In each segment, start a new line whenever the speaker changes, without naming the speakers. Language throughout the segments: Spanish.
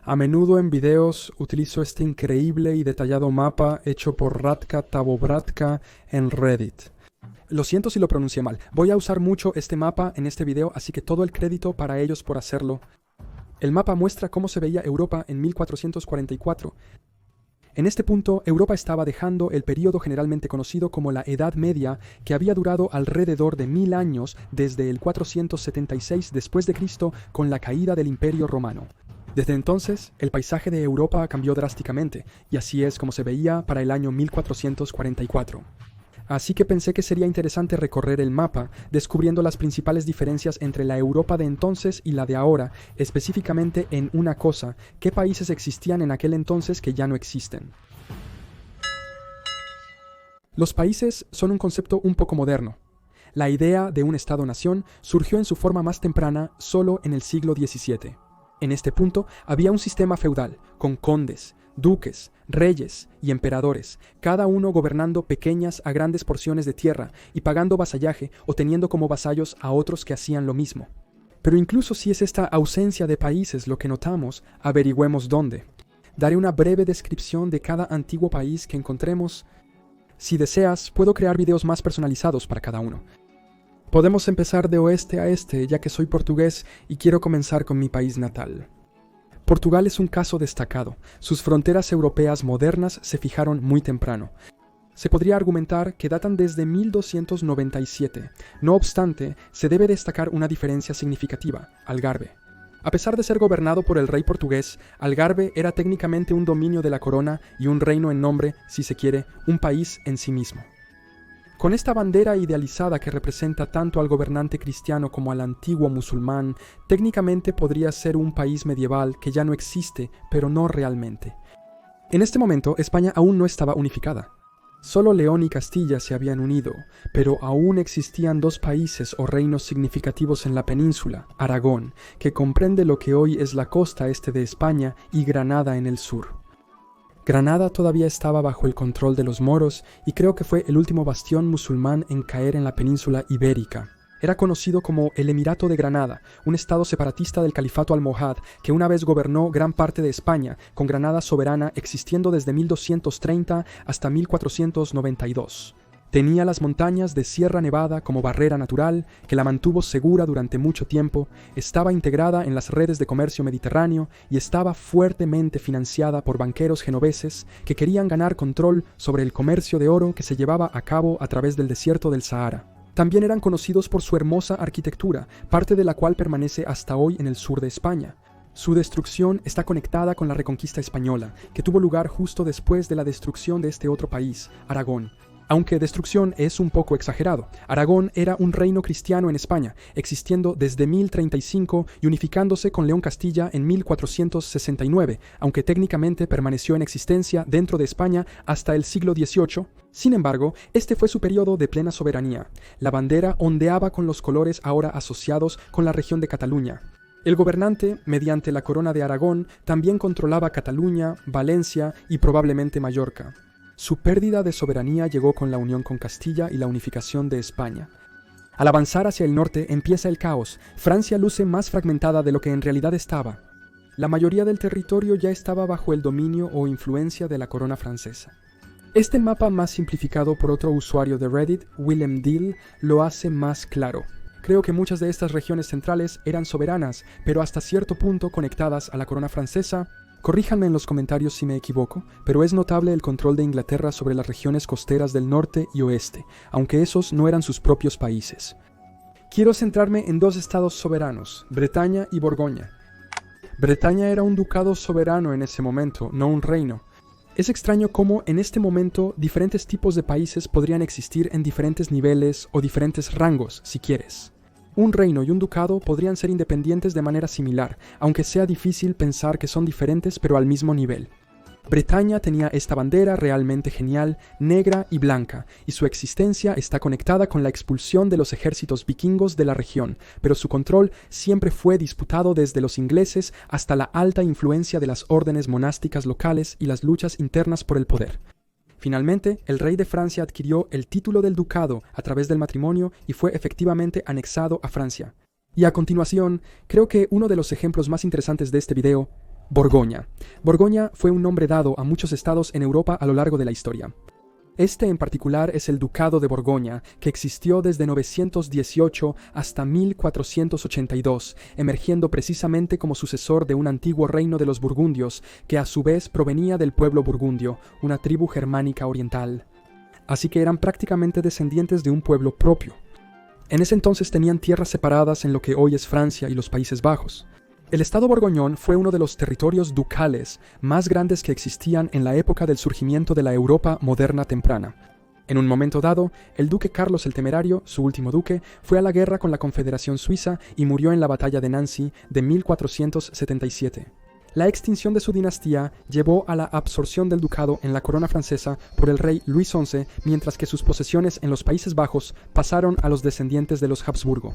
A menudo en videos utilizo este increíble y detallado mapa hecho por Radka Tabobratka en Reddit. Lo siento si lo pronuncié mal. Voy a usar mucho este mapa en este video, así que todo el crédito para ellos por hacerlo. El mapa muestra cómo se veía Europa en 1444. En este punto, Europa estaba dejando el período generalmente conocido como la Edad Media, que había durado alrededor de 1000 años desde el 476 después de Cristo con la caída del Imperio Romano. Desde entonces, el paisaje de Europa cambió drásticamente, y así es como se veía para el año 1444. Así que pensé que sería interesante recorrer el mapa, descubriendo las principales diferencias entre la Europa de entonces y la de ahora, específicamente en una cosa: ¿qué países existían en aquel entonces que ya no existen? Los países son un concepto un poco moderno. La idea de un Estado-nación surgió en su forma más temprana solo en el siglo XVII. En este punto había un sistema feudal, con condes, duques, reyes y emperadores, cada uno gobernando pequeñas a grandes porciones de tierra y pagando vasallaje o teniendo como vasallos a otros que hacían lo mismo. Pero incluso si es esta ausencia de países lo que notamos, averigüemos dónde. Daré una breve descripción de cada antiguo país que encontremos. Si deseas, puedo crear videos más personalizados para cada uno. Podemos empezar de oeste a este, ya que soy portugués y quiero comenzar con mi país natal. Portugal es un caso destacado. Sus fronteras europeas modernas se fijaron muy temprano. Se podría argumentar que datan desde 1297. No obstante, se debe destacar una diferencia significativa: Algarve. A pesar de ser gobernado por el rey portugués, Algarve era técnicamente un dominio de la corona y un reino en nombre, si se quiere, un país en sí mismo. Con esta bandera idealizada que representa tanto al gobernante cristiano como al antiguo musulmán, técnicamente podría ser un país medieval que ya no existe, pero no realmente. En este momento, España aún no estaba unificada. Solo León y Castilla se habían unido, pero aún existían dos países o reinos significativos en la península: Aragón, que comprende lo que hoy es la costa este de España, y Granada en el sur. Granada todavía estaba bajo el control de los moros y creo que fue el último bastión musulmán en caer en la península ibérica. Era conocido como el Emirato de Granada, un estado separatista del califato almohad que una vez gobernó gran parte de España, con Granada soberana existiendo desde 1230 hasta 1492. Tenía las montañas de Sierra Nevada como barrera natural, que la mantuvo segura durante mucho tiempo, estaba integrada en las redes de comercio mediterráneo y estaba fuertemente financiada por banqueros genoveses que querían ganar control sobre el comercio de oro que se llevaba a cabo a través del desierto del Sahara. También eran conocidos por su hermosa arquitectura, parte de la cual permanece hasta hoy en el sur de España. Su destrucción está conectada con la reconquista española, que tuvo lugar justo después de la destrucción de este otro país, Aragón. Aunque destrucción es un poco exagerado, Aragón era un reino cristiano en España, existiendo desde 1035 y unificándose con León Castilla en 1469, aunque técnicamente permaneció en existencia dentro de España hasta el siglo XVIII. Sin embargo, este fue su periodo de plena soberanía. La bandera ondeaba con los colores ahora asociados con la región de Cataluña. El gobernante, mediante la corona de Aragón, también controlaba Cataluña, Valencia y probablemente Mallorca. Su pérdida de soberanía llegó con la unión con Castilla y la unificación de España. Al avanzar hacia el norte empieza el caos. Francia luce más fragmentada de lo que en realidad estaba. La mayoría del territorio ya estaba bajo el dominio o influencia de la corona francesa. Este mapa, más simplificado por otro usuario de Reddit, Willem Dill, lo hace más claro. Creo que muchas de estas regiones centrales eran soberanas, pero hasta cierto punto conectadas a la corona francesa. Corríjanme en los comentarios si me equivoco, pero es notable el control de Inglaterra sobre las regiones costeras del norte y oeste, aunque esos no eran sus propios países. Quiero centrarme en dos estados soberanos, Bretaña y Borgoña. Bretaña era un ducado soberano en ese momento, no un reino. Es extraño cómo en este momento diferentes tipos de países podrían existir en diferentes niveles o diferentes rangos, si quieres. Un reino y un ducado podrían ser independientes de manera similar, aunque sea difícil pensar que son diferentes pero al mismo nivel. Bretaña tenía esta bandera realmente genial, negra y blanca, y su existencia está conectada con la expulsión de los ejércitos vikingos de la región, pero su control siempre fue disputado desde los ingleses hasta la alta influencia de las órdenes monásticas locales y las luchas internas por el poder. Finalmente, el rey de Francia adquirió el título del ducado a través del matrimonio y fue efectivamente anexado a Francia. Y a continuación, creo que uno de los ejemplos más interesantes de este video, Borgoña. Borgoña fue un nombre dado a muchos estados en Europa a lo largo de la historia. Este en particular es el Ducado de Borgoña, que existió desde 918 hasta 1482, emergiendo precisamente como sucesor de un antiguo reino de los burgundios, que a su vez provenía del pueblo burgundio, una tribu germánica oriental. Así que eran prácticamente descendientes de un pueblo propio. En ese entonces tenían tierras separadas en lo que hoy es Francia y los Países Bajos. El estado borgoñón fue uno de los territorios ducales más grandes que existían en la época del surgimiento de la Europa moderna temprana. En un momento dado, el duque Carlos el Temerario, su último duque, fue a la guerra con la Confederación Suiza y murió en la batalla de Nancy de 1477. La extinción de su dinastía llevó a la absorción del ducado en la corona francesa por el rey Luis XI, mientras que sus posesiones en los Países Bajos pasaron a los descendientes de los Habsburgo.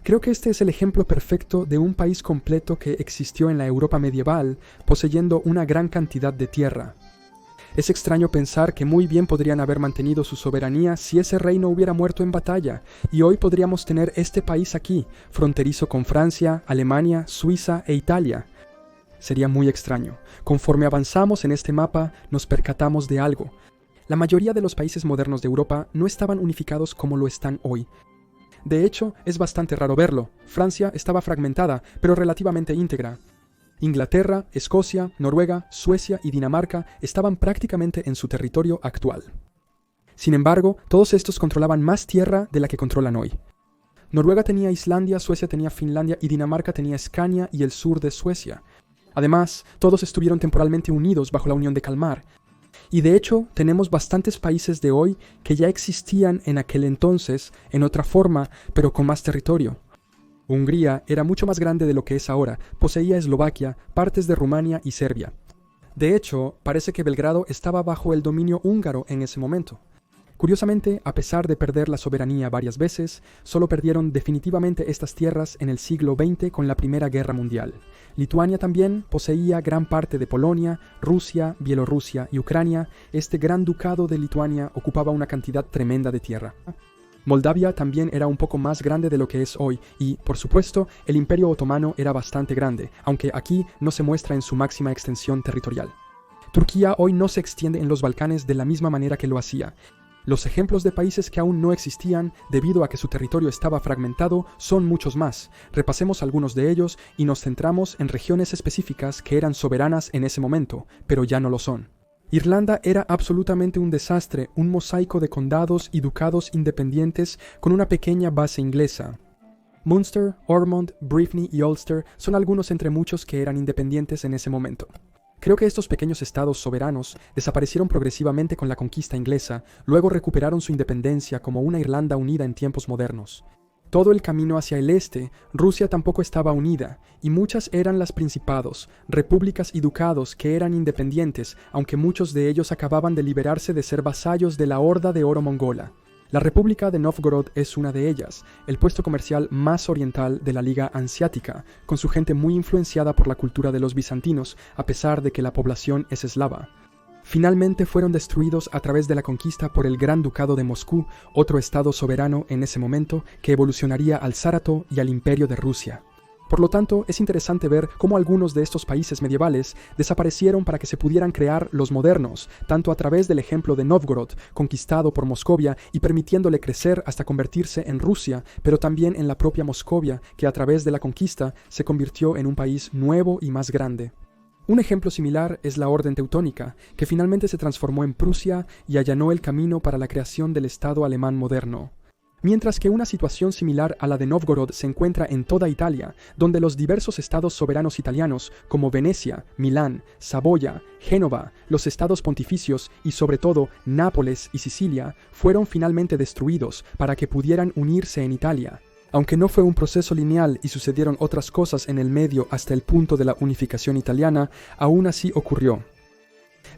Creo que este es el ejemplo perfecto de un país completo que existió en la Europa medieval, poseyendo una gran cantidad de tierra. Es extraño pensar que muy bien podrían haber mantenido su soberanía si ese rey no hubiera muerto en batalla, y hoy podríamos tener este país aquí, fronterizo con Francia, Alemania, Suiza e Italia. Sería muy extraño. Conforme avanzamos en este mapa, nos percatamos de algo. La mayoría de los países modernos de Europa no estaban unificados como lo están hoy. De hecho, es bastante raro verlo. Francia estaba fragmentada, pero relativamente íntegra. Inglaterra, Escocia, Noruega, Suecia y Dinamarca estaban prácticamente en su territorio actual. Sin embargo, todos estos controlaban más tierra de la que controlan hoy. Noruega tenía Islandia, Suecia tenía Finlandia y Dinamarca tenía Escania y el sur de Suecia. Además, todos estuvieron temporalmente unidos bajo la Unión de Kalmar. Y de hecho, tenemos bastantes países de hoy que ya existían en aquel entonces, en otra forma, pero con más territorio. Hungría era mucho más grande de lo que es ahora, poseía Eslovaquia, partes de Rumania y Serbia. De hecho, parece que Belgrado estaba bajo el dominio húngaro en ese momento. Curiosamente, a pesar de perder la soberanía varias veces, solo perdieron definitivamente estas tierras en el siglo XX con la Primera Guerra Mundial. Lituania también poseía gran parte de Polonia, Rusia, Bielorrusia y Ucrania. Este gran ducado de Lituania ocupaba una cantidad tremenda de tierra. Moldavia también era un poco más grande de lo que es hoy y, por supuesto, el Imperio Otomano era bastante grande, aunque aquí no se muestra en su máxima extensión territorial. Turquía hoy no se extiende en los Balcanes de la misma manera que lo hacía. Los ejemplos de países que aún no existían debido a que su territorio estaba fragmentado son muchos más. Repasemos algunos de ellos y nos centramos en regiones específicas que eran soberanas en ese momento, pero ya no lo son. Irlanda era absolutamente un desastre, un mosaico de condados y ducados independientes con una pequeña base inglesa. Munster, Ormond, Brittany y Ulster son algunos entre muchos que eran independientes en ese momento. Creo que estos pequeños estados soberanos desaparecieron progresivamente con la conquista inglesa, luego recuperaron su independencia como una Irlanda unida en tiempos modernos. Todo el camino hacia el este, Rusia tampoco estaba unida, y muchas eran las principados, repúblicas y ducados que eran independientes, aunque muchos de ellos acababan de liberarse de ser vasallos de la Horda de Oro mongola. La República de Novgorod es una de ellas, el puesto comercial más oriental de la Liga Hanseática, con su gente muy influenciada por la cultura de los bizantinos, a pesar de que la población es eslava. Finalmente fueron destruidos a través de la conquista por el Gran Ducado de Moscú, otro estado soberano en ese momento que evolucionaría al Zárato y al Imperio de Rusia. Por lo tanto, es interesante ver cómo algunos de estos países medievales desaparecieron para que se pudieran crear los modernos, tanto a través del ejemplo de Novgorod, conquistado por Moscovia y permitiéndole crecer hasta convertirse en Rusia, pero también en la propia Moscovia, que a través de la conquista se convirtió en un país nuevo y más grande. Un ejemplo similar es la Orden Teutónica, que finalmente se transformó en Prusia y allanó el camino para la creación del Estado alemán moderno. Mientras que una situación similar a la de Novgorod se encuentra en toda Italia, donde los diversos estados soberanos italianos como Venecia, Milán, Saboya, Génova, los estados pontificios y sobre todo Nápoles y Sicilia fueron finalmente destruidos para que pudieran unirse en Italia. Aunque no fue un proceso lineal y sucedieron otras cosas en el medio hasta el punto de la unificación italiana, aún así ocurrió.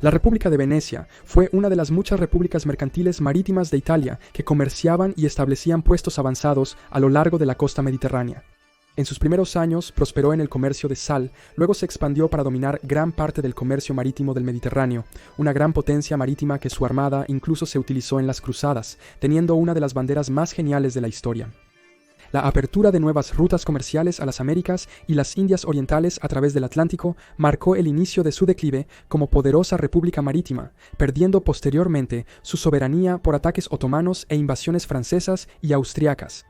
La República de Venecia fue una de las muchas repúblicas mercantiles marítimas de Italia que comerciaban y establecían puestos avanzados a lo largo de la costa mediterránea. En sus primeros años prosperó en el comercio de sal, luego se expandió para dominar gran parte del comercio marítimo del Mediterráneo, una gran potencia marítima que su armada incluso se utilizó en las cruzadas, teniendo una de las banderas más geniales de la historia. La apertura de nuevas rutas comerciales a las Américas y las Indias Orientales a través del Atlántico marcó el inicio de su declive como poderosa república marítima, perdiendo posteriormente su soberanía por ataques otomanos e invasiones francesas y austriacas.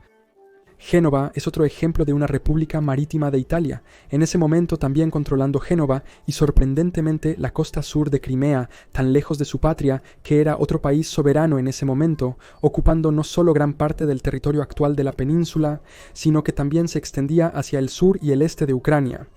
Génova es otro ejemplo de una república marítima de Italia, en ese momento también controlando Génova y sorprendentemente la costa sur de Crimea, tan lejos de su patria que era otro país soberano en ese momento, ocupando no solo gran parte del territorio actual de la península, sino que también se extendía hacia el sur y el este de Ucrania.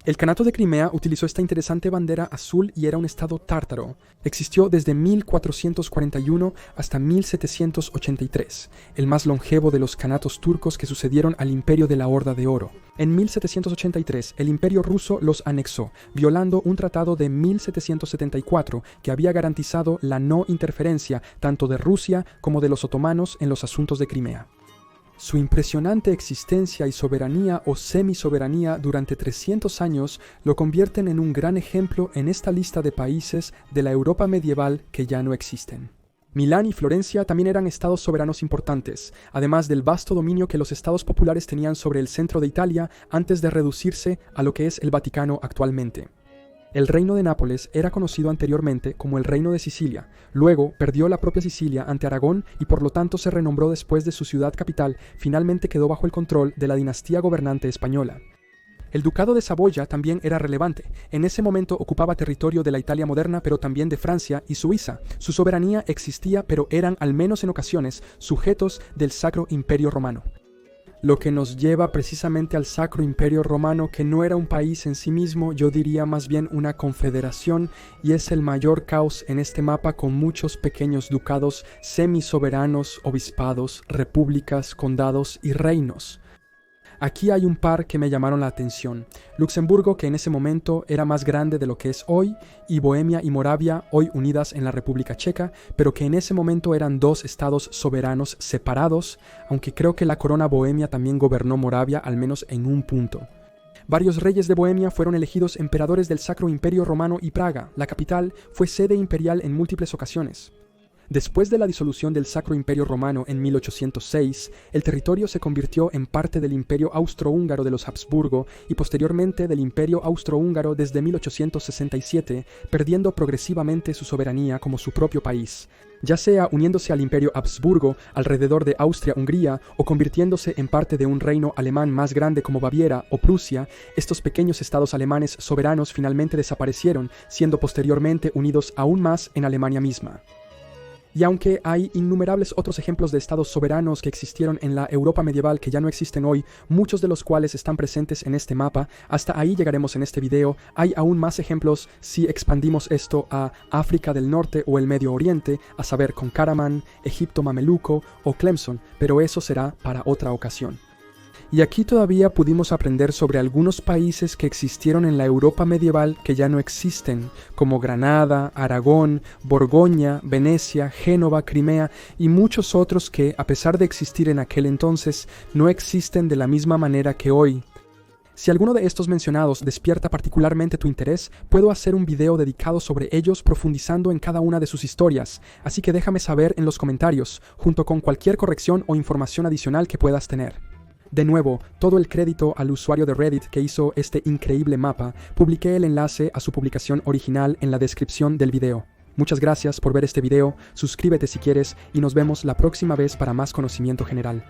El Kanato de Crimea utilizó esta interesante bandera azul y era un estado tártaro. Existió desde 1441 hasta 1783, el más longevo de los kanatos turcos que sucedieron al Imperio de la Horda de Oro. En 1783, el Imperio ruso los anexó, violando un tratado de 1774 que había garantizado la no interferencia tanto de Rusia como de los otomanos en los asuntos de Crimea. Su impresionante existencia y soberanía o semi-soberanía durante 300 años lo convierten en un gran ejemplo en esta lista de países de la Europa medieval que ya no existen. Milán y Florencia también eran estados soberanos importantes, además del vasto dominio que los estados populares tenían sobre el centro de Italia antes de reducirse a lo que es el Vaticano actualmente. El reino de Nápoles era conocido anteriormente como el Reino de Sicilia, luego perdió la propia Sicilia ante Aragón y por lo tanto se renombró después de su ciudad capital, finalmente quedó bajo el control de la dinastía gobernante española. El ducado de Saboya también era relevante, en ese momento ocupaba territorio de la Italia moderna pero también de Francia y Suiza, su soberanía existía pero eran al menos en ocasiones sujetos del Sacro Imperio Romano. Lo que nos lleva precisamente al Sacro Imperio Romano, que no era un país en sí mismo, yo diría más bien una confederación, y es el mayor caos en este mapa con muchos pequeños ducados semi-soberanos, obispados, repúblicas, condados y reinos. Aquí hay un par que me llamaron la atención. Luxemburgo, que en ese momento era más grande de lo que es hoy, y Bohemia y Moravia, hoy unidas en la República Checa, pero que en ese momento eran dos estados soberanos separados, aunque creo que la corona bohemia también gobernó Moravia, al menos en un punto. Varios reyes de Bohemia fueron elegidos emperadores del Sacro Imperio Romano y Praga, la capital, fue sede imperial en múltiples ocasiones. Después de la disolución del Sacro Imperio Romano en 1806, el territorio se convirtió en parte del Imperio Austrohúngaro de los Habsburgo y posteriormente del Imperio Austrohúngaro desde 1867, perdiendo progresivamente su soberanía como su propio país, ya sea uniéndose al Imperio Habsburgo alrededor de Austria-Hungría o convirtiéndose en parte de un reino alemán más grande como Baviera o Prusia. Estos pequeños estados alemanes soberanos finalmente desaparecieron, siendo posteriormente unidos aún más en Alemania misma. Y aunque hay innumerables otros ejemplos de estados soberanos que existieron en la Europa medieval que ya no existen hoy, muchos de los cuales están presentes en este mapa, hasta ahí llegaremos en este video, hay aún más ejemplos si expandimos esto a África del Norte o el Medio Oriente, a saber con Karaman, Egipto mameluco o Clemson, pero eso será para otra ocasión. Y aquí todavía pudimos aprender sobre algunos países que existieron en la Europa medieval que ya no existen, como Granada, Aragón, Borgoña, Venecia, Génova, Crimea y muchos otros que, a pesar de existir en aquel entonces, no existen de la misma manera que hoy. Si alguno de estos mencionados despierta particularmente tu interés, puedo hacer un video dedicado sobre ellos profundizando en cada una de sus historias, así que déjame saber en los comentarios, junto con cualquier corrección o información adicional que puedas tener. De nuevo, todo el crédito al usuario de Reddit que hizo este increíble mapa. Publiqué el enlace a su publicación original en la descripción del video. Muchas gracias por ver este video, suscríbete si quieres y nos vemos la próxima vez para más conocimiento general.